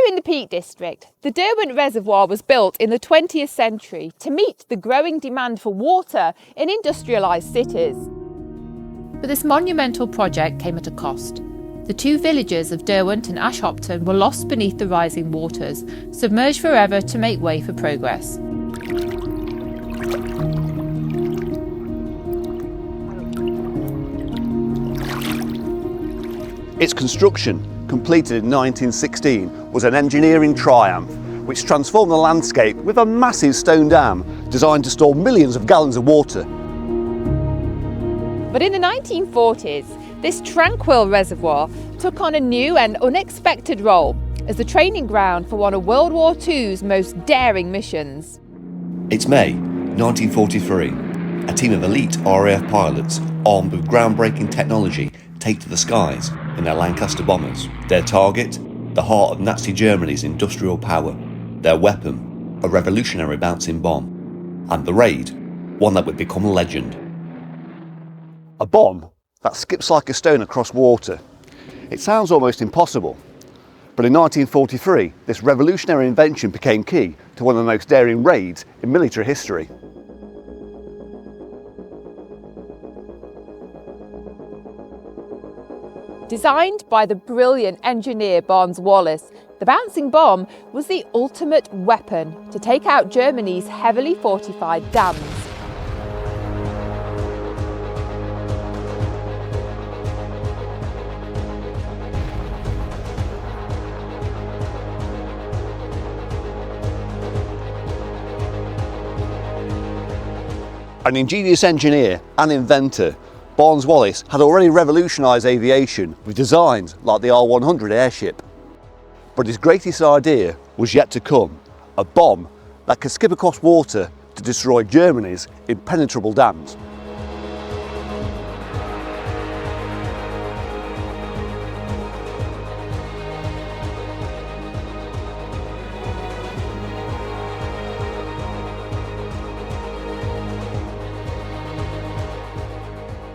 in the Peak District, the Derwent Reservoir was built in the 20th century to meet the growing demand for water in industrialised cities. But this monumental project came at a cost. The two villages of Derwent and Ashopton were lost beneath the rising waters, submerged forever to make way for progress. Its construction, completed in 1916, was an engineering triumph which transformed the landscape with a massive stone dam designed to store millions of gallons of water. But in the 1940s, this tranquil reservoir took on a new and unexpected role as the training ground for one of World War II's most daring missions. It's May 1943. A team of elite RAF pilots, armed with groundbreaking technology, take to the skies in their Lancaster bombers. Their target, the heart of Nazi Germany's industrial power. Their weapon, a revolutionary bouncing bomb. And the raid, one that would become a legend. A bomb that skips like a stone across water. It sounds almost impossible, but in 1943 this revolutionary invention became key to one of the most daring raids in military history. Designed by the brilliant engineer Barnes Wallis, the bouncing bomb was the ultimate weapon to take out Germany's heavily fortified dams. An ingenious engineer and inventor, Barnes Wallis had already revolutionised aviation with designs like the R-100 airship. But his greatest idea was yet to come, a bomb that could skip across water to destroy Germany's impenetrable dams.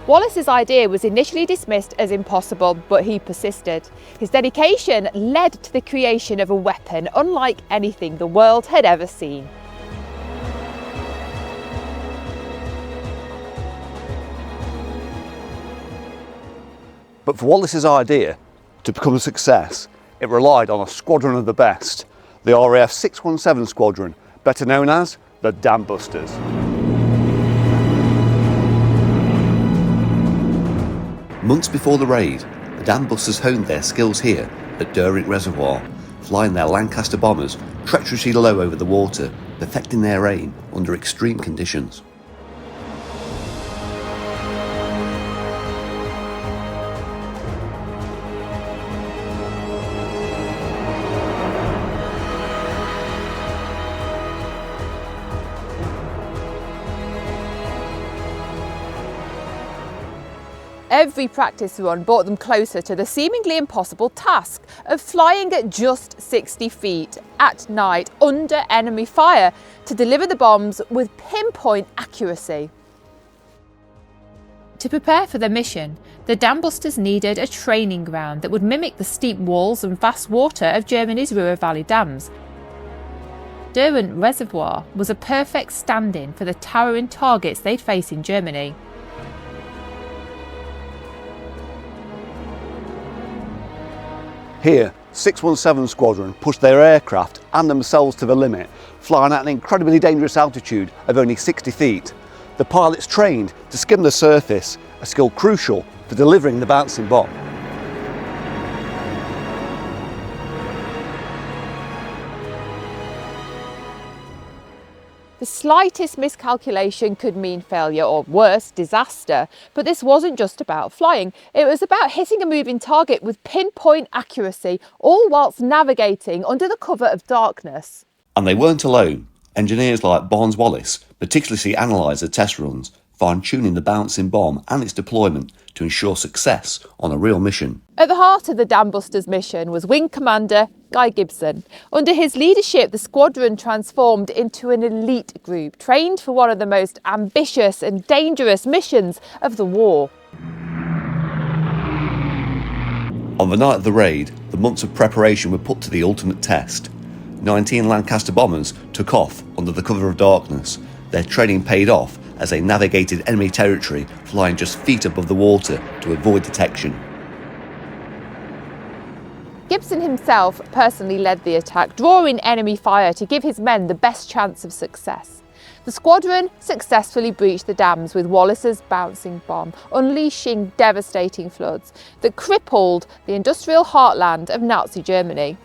Wallis's idea was initially dismissed as impossible, but he persisted. His dedication led to the creation of a weapon unlike anything the world had ever seen. But for Wallis's idea to become a success, it relied on a squadron of the best, the RAF 617 Squadron, better known as the Dambusters. Months before the raid, the Dambusters honed their skills here at Derwent Reservoir, flying their Lancaster bombers treacherously low over the water, perfecting their aim under extreme conditions. Every practice run brought them closer to the seemingly impossible task of flying at just 60 feet at night under enemy fire to deliver the bombs with pinpoint accuracy. To prepare for their mission, the Dambusters needed a training ground that would mimic the steep walls and fast water of Germany's Ruhr Valley dams. Derwent Reservoir was a perfect stand-in for the towering targets they'd face in Germany. Here, 617 Squadron pushed their aircraft and themselves to the limit, flying at an incredibly dangerous altitude of only 60 feet. The pilots trained to skim the surface, a skill crucial for delivering the bouncing bomb. The slightest miscalculation could mean failure or worse, disaster. But this wasn't just about flying. It was about hitting a moving target with pinpoint accuracy, all whilst navigating under the cover of darkness. And they weren't alone. Engineers like Barnes Wallis meticulously analysed the test runs, fine-tuning the bouncing bomb and its deployment to ensure success on a real mission. At the heart of the Dambusters mission was Wing Commander Guy Gibson. Under his leadership, the squadron transformed into an elite group, trained for one of the most ambitious and dangerous missions of the war. On the night of the raid, the months of preparation were put to the ultimate test. 19 Lancaster bombers took off under the cover of darkness. Their training paid off as they navigated enemy territory, flying just feet above the water to avoid detection. Gibson himself personally led the attack, drawing enemy fire to give his men the best chance of success. The squadron successfully breached the dams with Wallis's bouncing bomb, unleashing devastating floods that crippled the industrial heartland of Nazi Germany.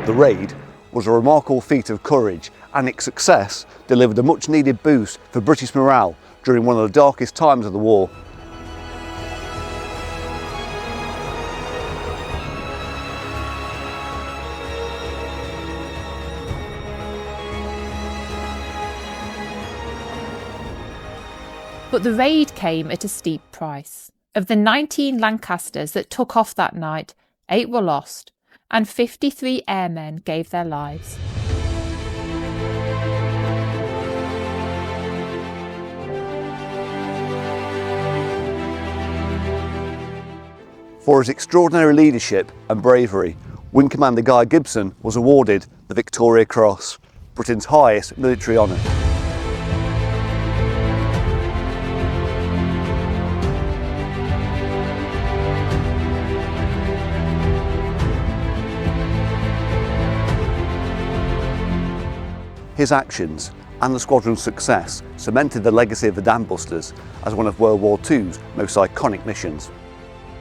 The raid was a remarkable feat of courage, and its success delivered a much needed boost for British morale during one of the darkest times of the war. But the raid came at a steep price. Of the 19 Lancasters that took off that night, 8 were lost, and 53 airmen gave their lives. For his extraordinary leadership and bravery, Wing Commander Guy Gibson was awarded the Victoria Cross, Britain's highest military honour. His actions and the squadron's success cemented the legacy of the Dambusters as one of World War II's most iconic missions.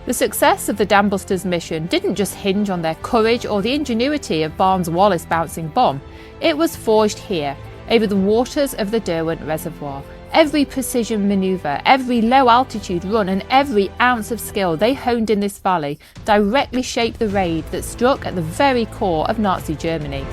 The success of the Dambusters mission didn't just hinge on their courage or the ingenuity of Barnes Wallis' bouncing bomb. It was forged here, over the waters of the Derwent Reservoir. Every precision manoeuvre, every low altitude run and every ounce of skill they honed in this valley directly shaped the raid that struck at the very core of Nazi Germany.